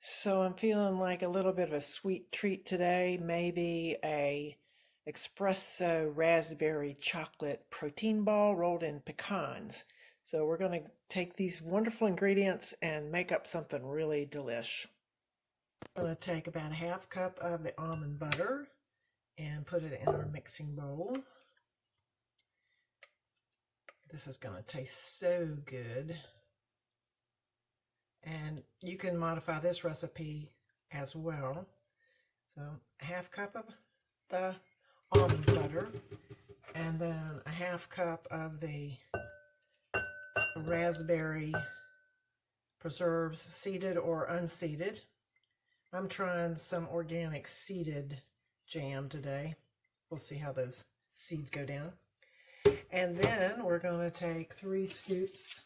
So I'm feeling like a little bit of a sweet treat today, maybe a espresso raspberry chocolate protein ball rolled in pecans. So we're going to take these wonderful ingredients and make up something really delish. I'm going to take about a half cup of the almond butter and put it in our mixing bowl. This is going to taste so good. And you can modify this recipe as well. So a half cup of the almond butter, and then a half cup of the raspberry preserves, seeded or unseeded. I'm trying some organic seeded jam today. We'll see how those seeds go down. And then we're going to take 3 scoops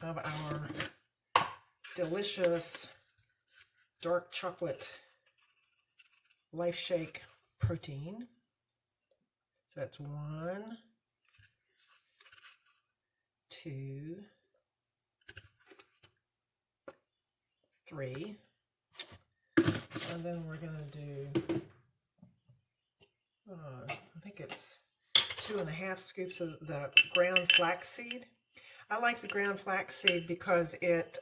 of our delicious dark chocolate Life Shake protein. So that's 1, 2, 3. And then we're going to do, I think it's 2.5 scoops of the ground flaxseed. I like the ground flaxseed because it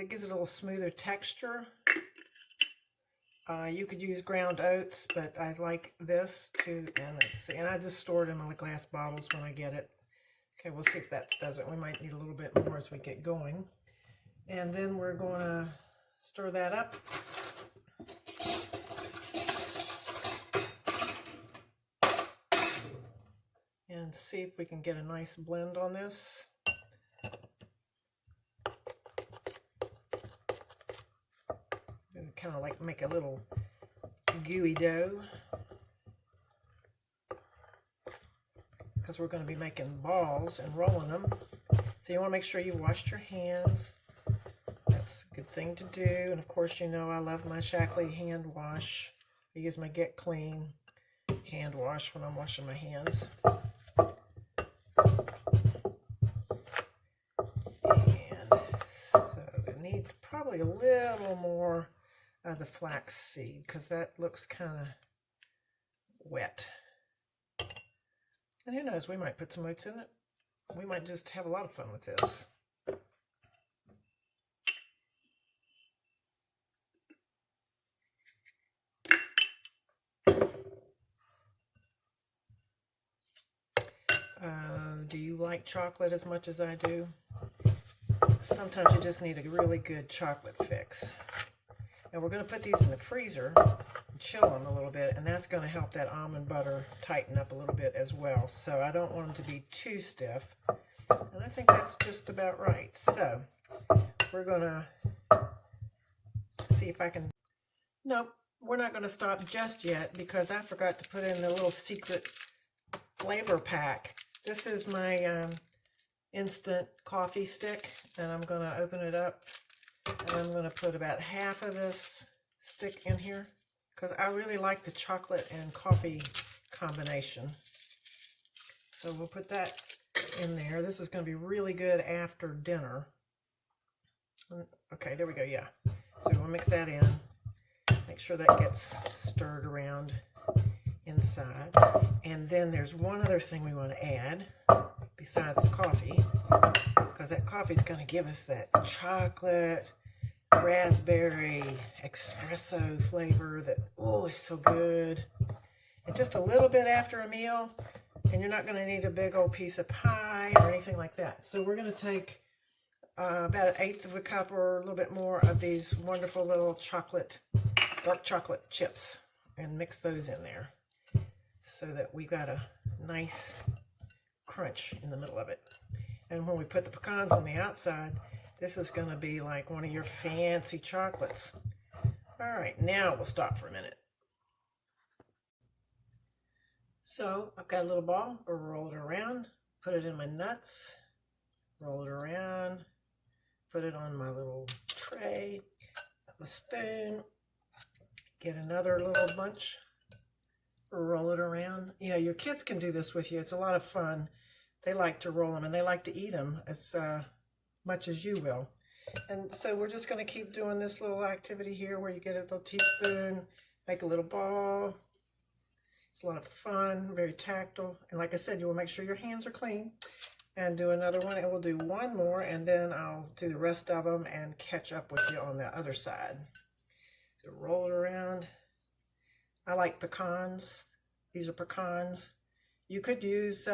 gives it a little smoother texture. You could use ground oats, but I like this too. And let's see, and I just store it in my glass bottles when I get it. Okay, we'll see if that does it. We might need a little bit more as we get going. And then we're going to stir that up. And see if we can get a nice blend on this. Kind of like make a little gooey dough, because we're going to be making balls and rolling them. So you want to make sure you've washed your hands. That's a good thing to do. And of course, you know I love my Shackley hand wash. I use my Get Clean hand wash when I'm washing my hands. And so it needs probably a little more of the flax seed, because that looks kind of wet. And who knows, we might put some oats in it. We might just have a lot of fun with this. Do you like chocolate as much as I do? Sometimes you just need a really good chocolate fix. And we're going to put these in the freezer and chill them a little bit, and that's going to help that almond butter tighten up a little bit as well. So I don't want them to be too stiff, and I think that's just about right. So we're going to see if I can... Nope, we're not going to stop just yet, because I forgot to put in the little secret flavor pack. This is my instant coffee stick, and I'm going to open it up. And I'm going to put about half of this stick in here, because I really like the chocolate and coffee combination. So we'll put that in there. This is going to be really good after dinner. Okay, there we go, yeah. So we'll mix that in. Make sure that gets stirred around inside. And then there's one other thing we want to add besides the coffee, because that coffee is going to give us that chocolate raspberry espresso flavor that, oh, is so good. And just a little bit after a meal, and you're not going to need a big old piece of pie or anything like that. So we're going to take about 1/8 of a cup or a little bit more of these wonderful little dark chocolate chips, and mix those in there so that we got a nice crunch in the middle of it. And when we put the pecans on the outside, this is going to be like one of your fancy chocolates. All right, now we'll stop for a minute. So I've got a little ball, I'll roll it around, put it in my nuts, roll it around, put it on my little tray, a spoon, get another little bunch, roll it around. You know, your kids can do this with you. It's a lot of fun. They like to roll them, and they like to eat them as much as you will. And so we're just going to keep doing this little activity here where you get a little teaspoon, make a little ball. It's a lot of fun, very tactile. And like I said, you will make sure your hands are clean. And do another one, and we'll do one more, and then I'll do the rest of them and catch up with you on the other side. So roll it around. I like pecans. These are pecans. You could use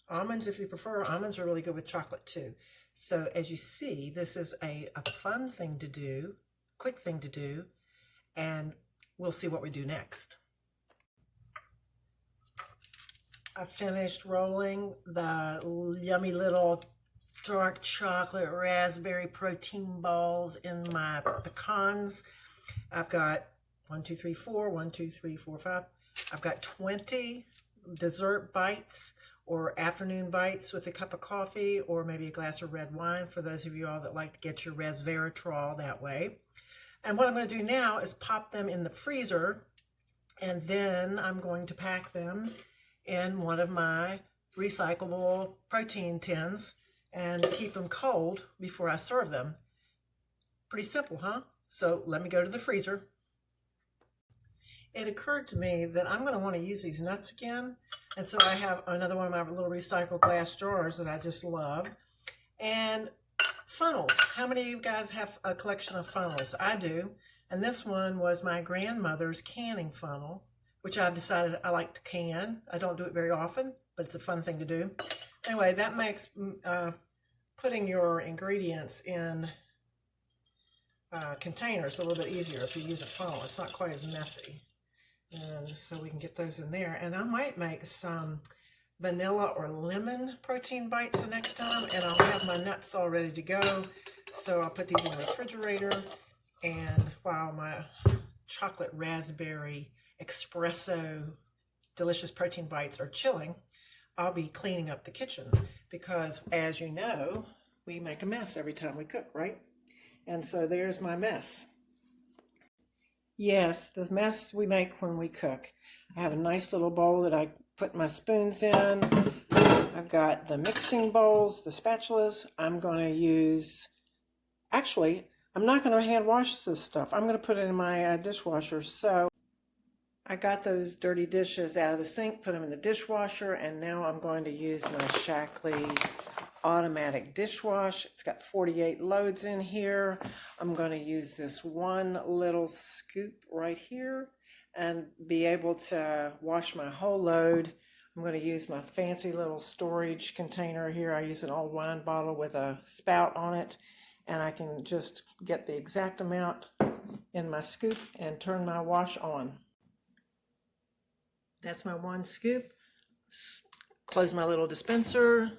almonds if you prefer. Almonds are really good with chocolate too. So as you see, this is a fun thing to do, quick thing to do, and we'll see what we do next. I finished rolling the yummy little dark chocolate raspberry protein balls in my pecans. I've got 1, 2, 3, 4, 1, 2, 3, 4, 5. I've got 20 dessert bites or afternoon bites with a cup of coffee or maybe a glass of red wine for those of you all that like to get your resveratrol that way. And what I'm going to do now is pop them in the freezer, and then I'm going to pack them in one of my recyclable protein tins and keep them cold before I serve them. Pretty simple, huh? So let me go to the freezer. It occurred to me that I'm going to want to use these nuts again, and so I have another one of my little recycled glass jars that I just love. And funnels. How many of you guys have a collection of funnels? I do. And this one was my grandmother's canning funnel, which I've decided I like to can. I don't do it very often, but it's a fun thing to do. Anyway, that makes putting your ingredients in containers a little bit easier if you use a funnel. It's not quite as messy. And so we can get those in there. And I might make some vanilla or lemon protein bites the next time, and I'll have my nuts all ready to go. So I'll put these in the refrigerator, and while my chocolate raspberry espresso delicious protein bites are chilling, I'll be cleaning up the kitchen because, as you know, we make a mess every time we cook, right? And so there's my mess. Yes, the mess we make when we cook. I have a nice little bowl that I put my spoons in. I've got the mixing bowls, the spatulas. I'm going to use, actually, I'm not going to hand wash this stuff. I'm going to put it in my dishwasher. So I got those dirty dishes out of the sink, put them in the dishwasher, and now I'm going to use my Shackley automatic dishwash. It's got 48 loads in here. I'm going to use this one little scoop right here and be able to wash my whole load. I'm going to use my fancy little storage container here. I use an old wine bottle with a spout on it, and I can just get the exact amount in my scoop and turn my wash on. That's my one scoop. Close my little dispenser,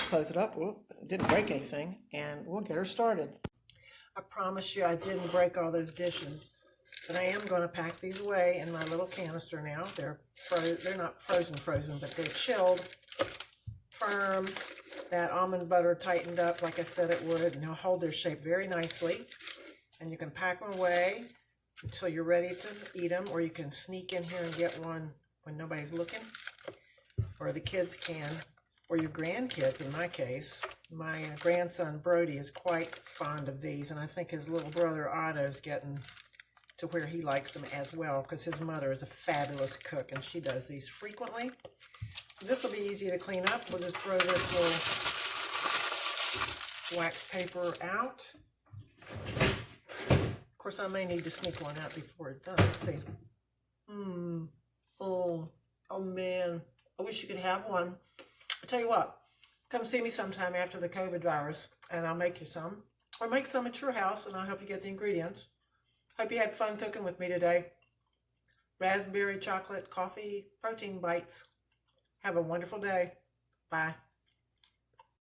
close it up. Whoop, didn't break anything, and we'll get her started. I promise you I didn't break all those dishes, but I am going to pack these away in my little canister now. They're not frozen, but they're chilled, firm. That almond butter tightened up like I said it would, and they'll hold their shape very nicely. And you can pack them away until you're ready to eat them, or you can sneak in here and get one when nobody's looking, or the kids can, or your grandkids in my case. My grandson Brody is quite fond of these, and I think his little brother Otto's getting to where he likes them as well, because his mother is a fabulous cook and she does these frequently. So this will be easy to clean up. We'll just throw this little wax paper out. Of course, I may need to sneak one out before it does. Let's see. Oh man, I wish you could have one. I'll tell you what, come see me sometime after the COVID virus and I'll make you some, or make some at your house and I'll help you get the ingredients. Hope you had fun cooking with me today. Raspberry chocolate coffee protein bites. Have a wonderful day. Bye.